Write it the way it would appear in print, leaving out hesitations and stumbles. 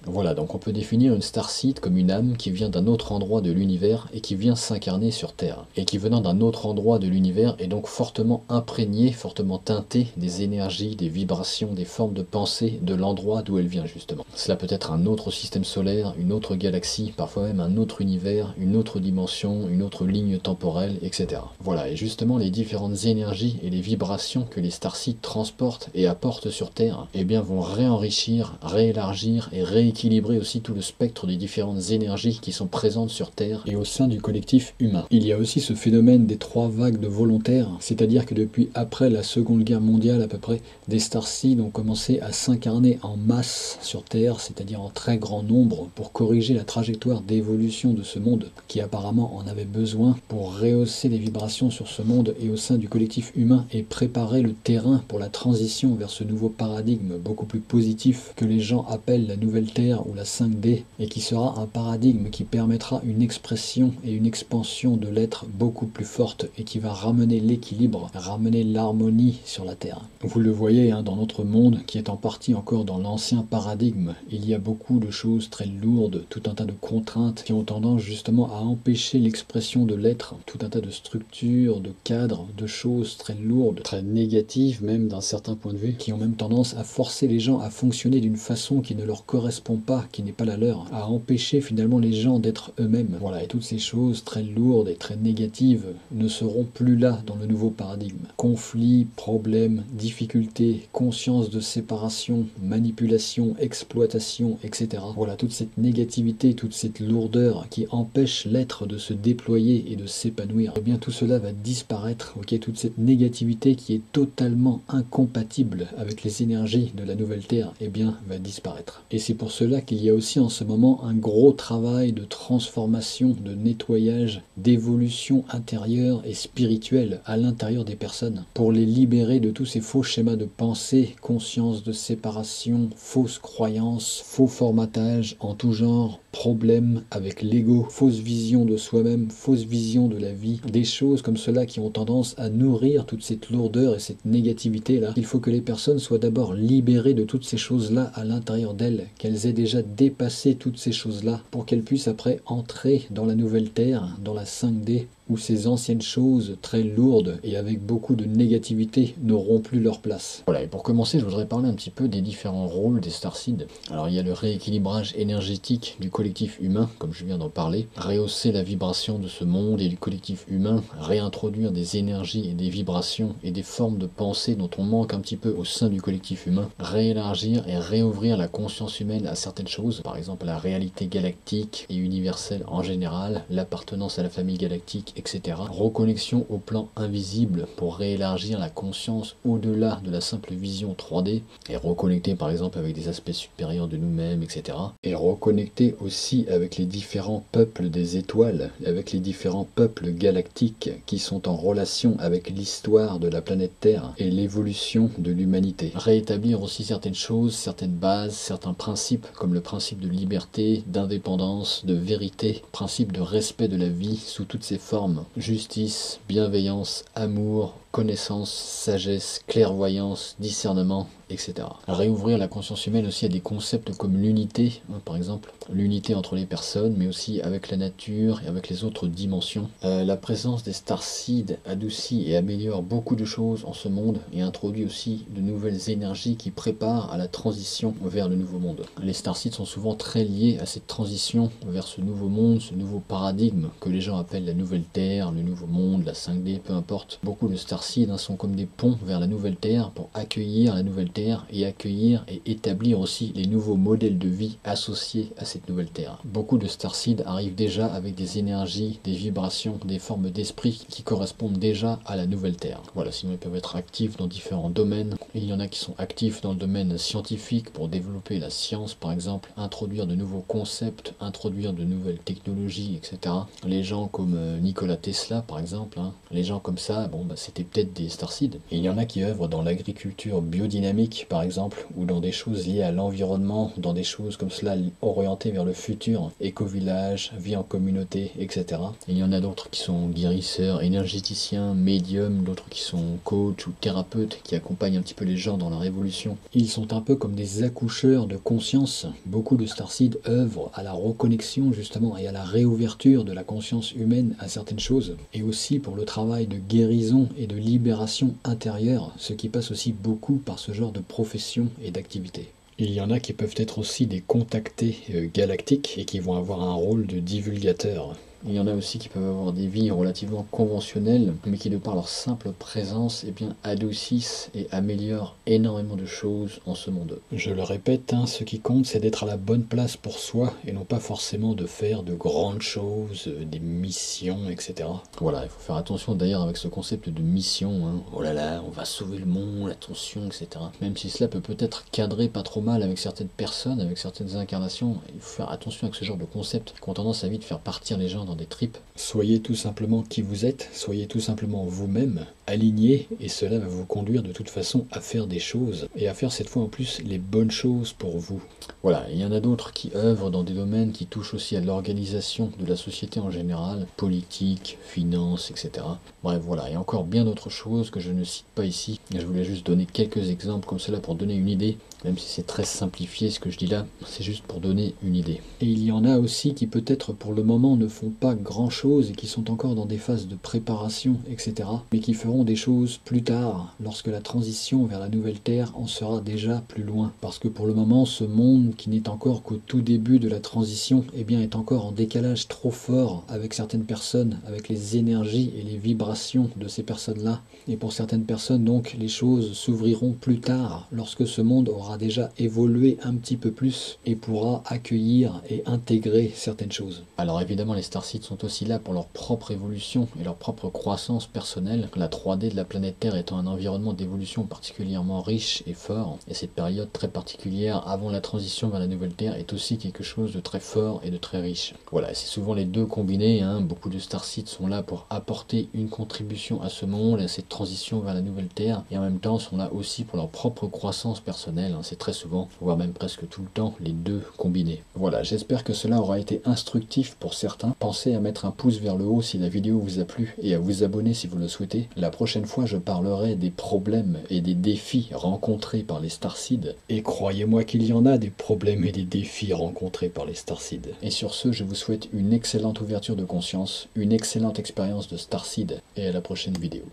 Voilà, donc on peut définir une starseed comme une âme qui vient d'un autre endroit de l'univers et qui vient s'incarner sur Terre. Et qui venant d'un autre endroit de l'univers est donc fortement imprégné, fortement teinté des énergies, des vibrations, des formes de pensée de l'endroit d'où elle vient justement. Cela peut être un autre système solaire, une autre galaxie, parfois même un autre univers, une autre dimension, une autre ligne temporelle, etc. Voilà, et justement les différentes énergies et les vibrations que les starseeds transportent et apportent sur Terre, eh bien vont réenrichir, réélargir et rééquilibrer aussi tout le spectre des différentes énergies qui sont présentes sur Terre et au sein du collectif humain. Il y a aussi ce phénomène des 3 vagues de volontaires, c'est-à-dire que depuis après la Seconde Guerre mondiale à peu près, des starseeds ont commencé à s'incarner en masse sur Terre, c'est-à-dire en très grand nombre, pour corriger la trajectoire d'évolution de ce monde, qui apparemment en avait besoin pour rehausser les vibrations sur ce monde et au sein du collectif humain et préparer le terrain pour la transition vers ce nouveau paradigme beaucoup plus positif que les gens appellent la nouvelle Terre ou la 5D, et qui sera un paradigme qui permettra une expression et une expansion de l'être beaucoup plus forte et qui va ramener l'équilibre, ramener l'harmonie sur la Terre. Vous le voyez dans notre monde qui est en partie encore dans l'ancien paradigme, il y a beaucoup de choses très lourdes, tout un tas de contraintes qui ont tendance justement à empêcher l'expression de l'être, tout un tas de structures, de cadres, de choses très lourdes, très négatives même d'un certain point de vue, qui ont même tendance à forcer les gens à fonctionner d'une façon qui ne leur correspond pas, qui n'est pas la leur, à empêcher finalement les gens d'être eux-mêmes. Voilà, et toutes ces choses très lourdes et très négatives ne seront plus là dans le nouveau paradigme. Conflits, problèmes, difficultés, conscience de séparation, manipulation, exploitation, etc. Voilà, toute cette négativité, toute cette lourdeur qui empêche l'être de se déployer et de s'épanouir, eh bien tout cela va disparaître, ok, toute cette négativité qui est totalement incompatible avec les énergies de la nouvelle Terre, eh bien va disparaître. Et c'est pour cela qu'il y a aussi en ce moment un gros travail de transformation, de nettoyage, d'évolution intérieure et spirituelle à l'intérieur des personnes, pour les libérer de tous ces faux schémas de pensée, conscience de séparation, fausses croyances, faux formatage en tout genre, problèmes avec l'ego, fausse vision de soi-même, fausse vision de la vie, des choses comme cela qui ont tendance à nourrir toute cette lourdeur et cette négativité-là. Il faut que les personnes soient d'abord libérées de toutes ces choses-là à l'intérieur d'elles, qu'elles aient déjà dépassé toutes ces choses-là, pour qu'elles puissent après entrer dans la nouvelle Terre, dans la 5D, où ces anciennes choses très lourdes et avec beaucoup de négativité n'auront plus leur place. Voilà, et pour commencer, je voudrais parler un petit peu des différents rôles des starseeds. Alors il y a le rééquilibrage énergétique du collectif humain, comme je viens d'en parler, rehausser la vibration de ce monde et du collectif humain, réintroduire des énergies et des vibrations et des formes de pensée dont on manque un petit peu au sein du collectif humain, réélargir et réouvrir la conscience humaine à certaines choses, par exemple la réalité galactique et universelle en général, l'appartenance à la famille galactique, etc. Reconnexion au plan invisible pour réélargir la conscience au-delà de la simple vision 3D et reconnecter par exemple avec des aspects supérieurs de nous-mêmes, etc. Et reconnecter aussi avec les différents peuples des étoiles, avec les différents peuples galactiques qui sont en relation avec l'histoire de la planète Terre et l'évolution de l'humanité. Réétablir aussi certaines choses, certaines bases, certains principes comme le principe de liberté, d'indépendance, de vérité, principe de respect de la vie sous toutes ses formes, justice, bienveillance, amour, connaissance, sagesse, clairvoyance, discernement, etc. Réouvrir la conscience humaine aussi à des concepts comme l'unité, par exemple, l'unité entre les personnes, mais aussi avec la nature et avec les autres dimensions. La présence des starseeds adoucit et améliore beaucoup de choses en ce monde et introduit aussi de nouvelles énergies qui préparent à la transition vers le nouveau monde. Les starseeds sont souvent très liés à cette transition vers ce nouveau monde, ce nouveau paradigme que les gens appellent la nouvelle Terre, le nouveau monde, la 5D, peu importe. Beaucoup de starseeds sont comme des ponts vers la nouvelle Terre pour accueillir la nouvelle Terre et accueillir et établir aussi les nouveaux modèles de vie associés à cette nouvelle Terre. Beaucoup de starseeds arrivent déjà avec des énergies, des vibrations, des formes d'esprit qui correspondent déjà à la nouvelle Terre. Voilà, sinon ils peuvent être actifs dans différents domaines. Il y en a qui sont actifs dans le domaine scientifique pour développer la science par exemple, introduire de nouveaux concepts, introduire de nouvelles technologies, etc. Les gens comme Nikola Tesla par exemple, les gens comme ça, bon, c'était peut-être des starseeds. Et il y en a qui œuvrent dans l'agriculture biodynamique par exemple, ou dans des choses liées à l'environnement, dans des choses comme cela orientées vers le futur, éco-village, vie en communauté, etc. Et il y en a d'autres qui sont guérisseurs, énergéticiens, médiums, d'autres qui sont coachs ou thérapeutes qui accompagnent un petit peu les gens dans leur évolution. Ils sont un peu comme des accoucheurs de conscience. Beaucoup de starseeds œuvrent à la reconnexion justement et à la réouverture de la conscience humaine à certaines choses, et aussi pour le travail de guérison et de libération intérieure, ce qui passe aussi beaucoup par ce genre de profession et d'activité. Il y en a qui peuvent être aussi des contactés galactiques et qui vont avoir un rôle de divulgateur. Il y en a aussi qui peuvent avoir des vies relativement conventionnelles, mais qui de par leur simple présence, adoucissent et améliorent énormément de choses en ce monde. Je le répète, ce qui compte, c'est d'être à la bonne place pour soi, et non pas forcément de faire de grandes choses, des missions, etc. Voilà, il faut faire attention d'ailleurs avec ce concept de mission, oh là là, on va sauver le monde, attention, etc. Même si cela peut peut-être cadrer pas trop mal avec certaines personnes, avec certaines incarnations, il faut faire attention avec ce genre de concept qui ont tendance à vite faire partir les gens dans des tripes. Soyez tout simplement qui vous êtes, soyez tout simplement vous-même, aligné, et cela va vous conduire de toute façon à faire des choses, et à faire cette fois en plus les bonnes choses pour vous. Voilà, il y en a d'autres qui œuvrent dans des domaines qui touchent aussi à l'organisation de la société en général, politique, finance, etc. Bref, voilà, et encore bien d'autres choses que je ne cite pas ici. Je voulais juste donner quelques exemples comme cela pour donner une idée, même si c'est très simplifié ce que je dis là, c'est juste pour donner une idée. Et il y en a aussi qui peut-être pour le moment ne font pas grand-chose et qui sont encore dans des phases de préparation, etc. mais qui feront des choses plus tard, lorsque la transition vers la nouvelle Terre en sera déjà plus loin. Parce que pour le moment, ce monde qui n'est encore qu'au tout début de la transition, est encore en décalage trop fort avec certaines personnes, avec les énergies et les vibrations de ces personnes-là. Et pour certaines personnes, donc, les choses s'ouvriront plus tard, lorsque ce monde aura déjà évolué un petit peu plus et pourra accueillir et intégrer certaines choses. Alors évidemment, les starseeds sont aussi là pour leur propre évolution et leur propre croissance personnelle, la 3D de la planète Terre étant un environnement d'évolution particulièrement riche et fort, et cette période très particulière avant la transition vers la nouvelle Terre est aussi quelque chose de très fort et de très riche. Voilà, c'est souvent les deux combinés, beaucoup de starseeds sont là pour apporter une contribution à ce monde, à cette transition vers la nouvelle Terre, et en même temps sont là aussi pour leur propre croissance personnelle, c'est très souvent, voire même presque tout le temps, les deux combinés. Voilà, j'espère que cela aura été instructif pour certains. Pensez à mettre un pouce vers le haut si la vidéo vous a plu et à vous abonner si vous le souhaitez. La prochaine fois, je parlerai des problèmes et des défis rencontrés par les starseeds. Et croyez-moi qu'il y en a des problèmes et des défis rencontrés par les starseeds. Et sur ce, je vous souhaite une excellente ouverture de conscience, une excellente expérience de starseed et à la prochaine vidéo.